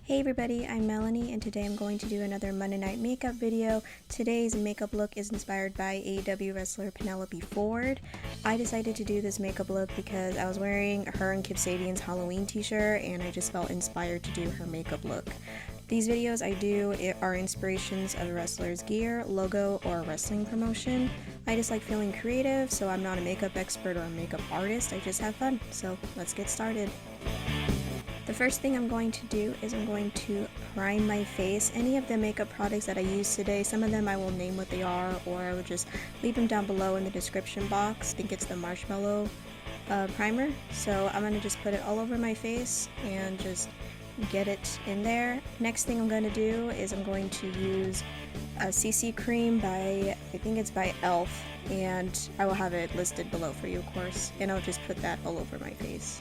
Hey everybody, I'm Melanie and today I'm going to do another Monday night makeup video. Today's makeup look is inspired by AEW wrestler Penelope Ford. I decided to do this makeup look because I was wearing her and Kip Sabian's Halloween t-shirt and I just felt inspired to do her makeup look. These videos I do are inspirations of a wrestler's gear, logo, or wrestling promotion. I just like feeling creative, so I'm not a makeup expert or a makeup artist, I just have fun. So let's get started. The first thing I'm going to do is I'm going to prime my face. Any of the makeup products that I use today, some of them I will name what they are, or I will just leave them down below in the description box. I think it's the Marshmellow primer. So I'm going to just put it all over my face and just get it in there. Next thing I'm going to do is I'm going to use a CC cream by, I think it's by e.l.f. and I will have it listed below for you, of course, and I'll just put that all over my face.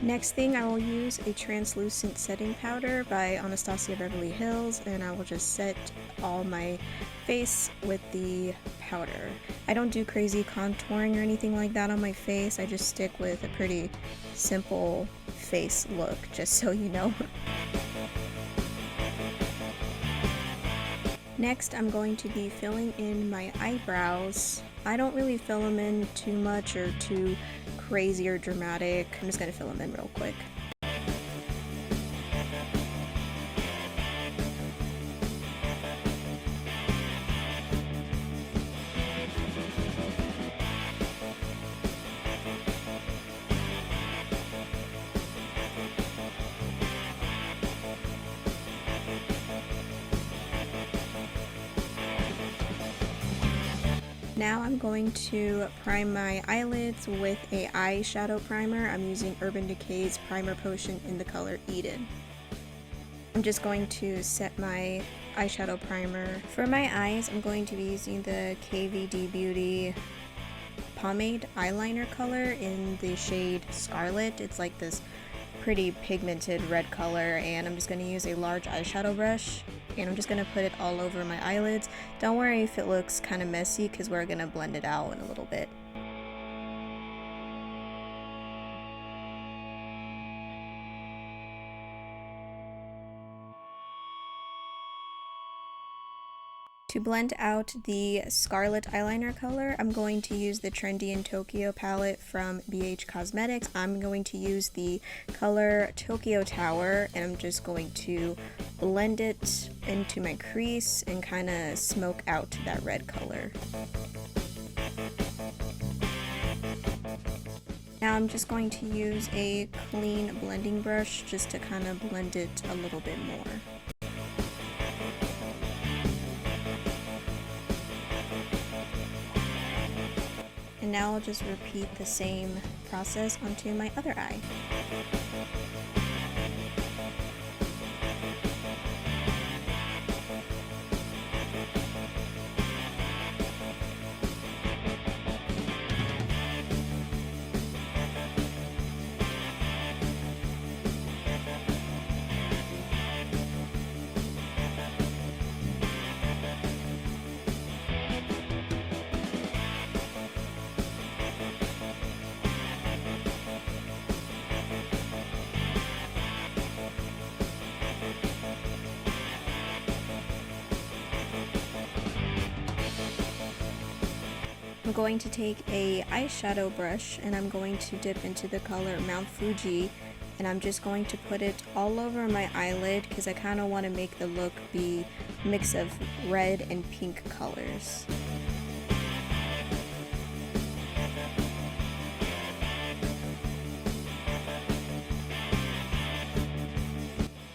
Next thing, I will use a translucent setting powder by Anastasia Beverly Hills, and I will just set all my face with the powder. I don't do crazy contouring or anything like that on my face, I just stick with a pretty simple face look, just so you know. Next, I'm going to be filling in my eyebrows. I don't really fill them in too much or too crazy or dramatic. I'm just going to fill them in real quick. Now I'm going to prime my eyelids with a eyeshadow primer. I'm using Urban Decay's Primer Potion in the color Eden. I'm just going to set my eyeshadow primer. For my eyes, I'm going to be using the KVD Beauty Pomade eyeliner color in the shade Scarlet. It's like this pretty pigmented red color, and I'm just going to use a large eyeshadow brush and I'm just going to put it all over my eyelids. Don't worry if it looks kind of messy because we're going to blend it out in a little bit. To blend out the Scarlet eyeliner color, I'm going to use the Trendy in Tokyo palette from BH Cosmetics. I'm going to use the color Tokyo Tower, and I'm just going to blend it into my crease and kind of smoke out that red color. Now I'm just going to use a clean blending brush just to kind of blend it a little bit more. And now I'll just repeat the same process onto my other eye. I'm going to take a eyeshadow brush and I'm going to dip into the color Mount Fuji, and I'm just going to put it all over my eyelid because I kind of want to make the look be a mix of red and pink colors.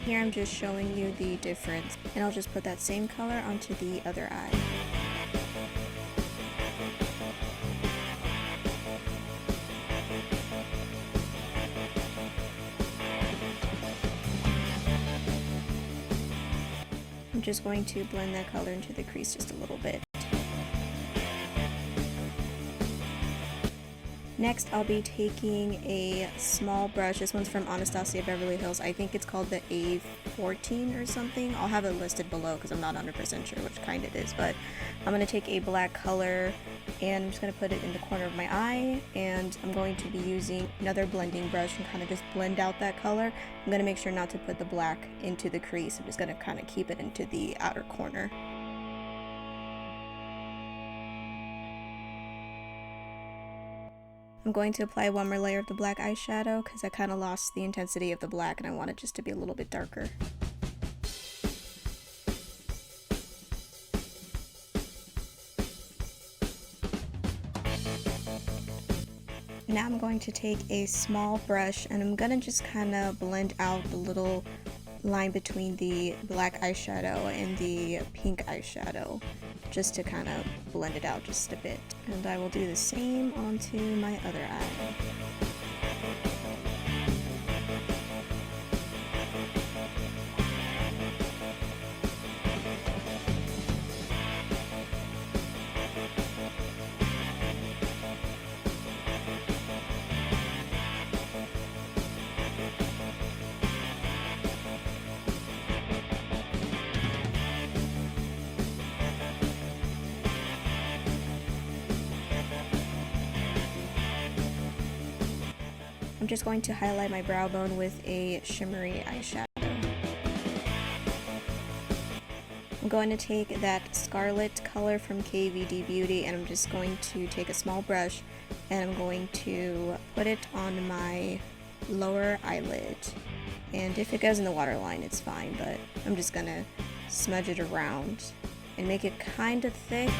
Here I'm just showing you the difference, and I'll just put that same color onto the other eye. I'm just going to blend that color into the crease just a little bit. Next, I'll be taking a small brush. This one's from Anastasia Beverly Hills. I think it's called the A14 or something. I'll have it listed below because I'm not 100% sure which kind it is, but I'm going to take a black color and I'm just going to put it in the corner of my eye, and I'm going to be using another blending brush and kind of just blend out that color. I'm going to make sure not to put the black into the crease. I'm just going to kind of keep it into the outer corner. I'm going to apply one more layer of the black eyeshadow because I kind of lost the intensity of the black and I want it just to be a little bit darker. Now I'm going to take a small brush and I'm going to just kind of blend out the little line between the black eyeshadow and the pink eyeshadow, just to kind of blend it out just a bit. And I will do the same onto my other eye. I'm just going to highlight my brow bone with a shimmery eyeshadow. I'm going to take that Scarlet color from KVD Beauty and I'm just going to take a small brush and I'm going to put it on my lower eyelid. And if it goes in the waterline, it's fine, but I'm just gonna smudge it around and make it kind of thick.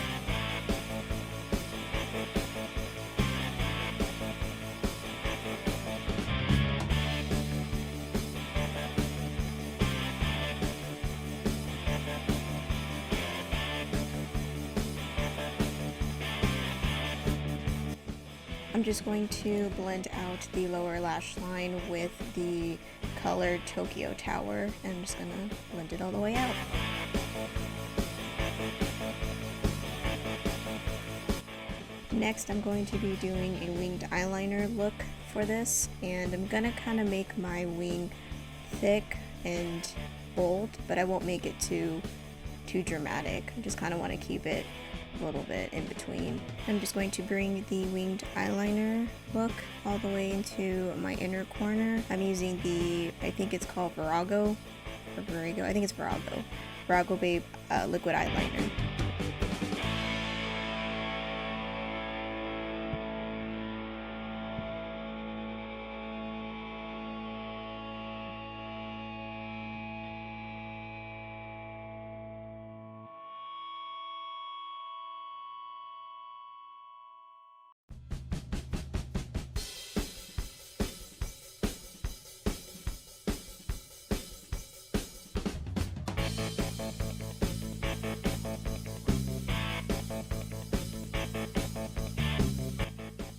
I'm just going to blend out the lower lash line with the colored Tokyo Tower, and I'm just going to blend it all the way out. Next, I'm going to be doing a winged eyeliner look for this, and I'm going to kind of make my wing thick and bold, but I won't make it too dramatic. I just kind of want to keep it a little bit in between. I'm just going to bring the winged eyeliner look all the way into my inner corner. I'm using the, I think it's called Virago, or Virago, I think it's Virago. Virago Babe liquid eyeliner.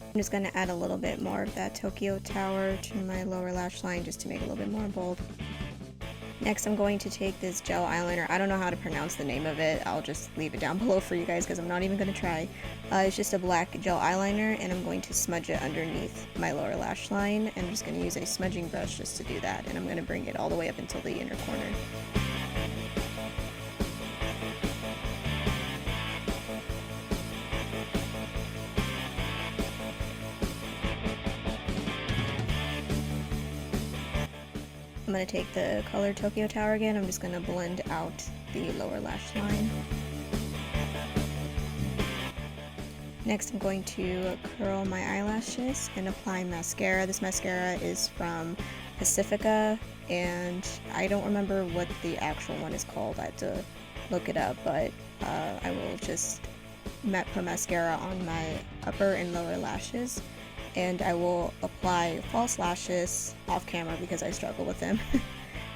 I'm just going to add a little bit more of that Tokyo Tower to my lower lash line just to make it a little bit more bold. Next, I'm going to take this gel eyeliner. I don't know how to pronounce the name of it. I'll just leave it down below for you guys because I'm not even going to try. It's just a black gel eyeliner, and I'm going to smudge it underneath my lower lash line. And I'm just going to use a smudging brush just to do that. And I'm going to bring it all the way up until the inner corner. I'm going to take the color Tokyo Tower again. I'm just going to blend out the lower lash line. Next, I'm going to curl my eyelashes and apply mascara. This mascara is from Pacifica, and I don't remember what the actual one is called. I have to look it up, but I will just put mascara on my upper and lower lashes. And I will apply false lashes off camera because I struggle with them.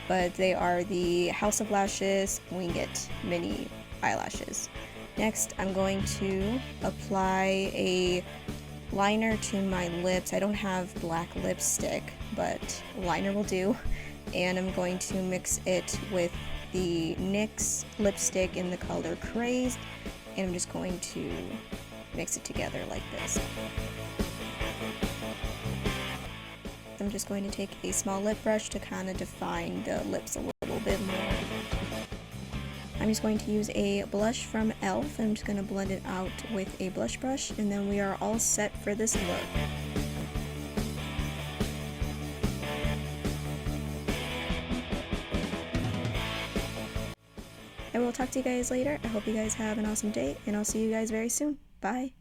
But they are the House of Lashes Wing It Mini Eyelashes. Next, I'm going to apply a liner to my lips. I don't have black lipstick, but liner will do. And I'm going to mix it with the NYX lipstick in the color Crazed. And I'm just going to mix it together like this. I'm just going to take a small lip brush to kind of define the lips a little bit more. I'm just going to use a blush from e.l.f. I'm just going to blend it out with a blush brush, and then we are all set for this look. I will talk to you guys later. I hope you guys have an awesome day, and I'll see you guys very soon. Bye!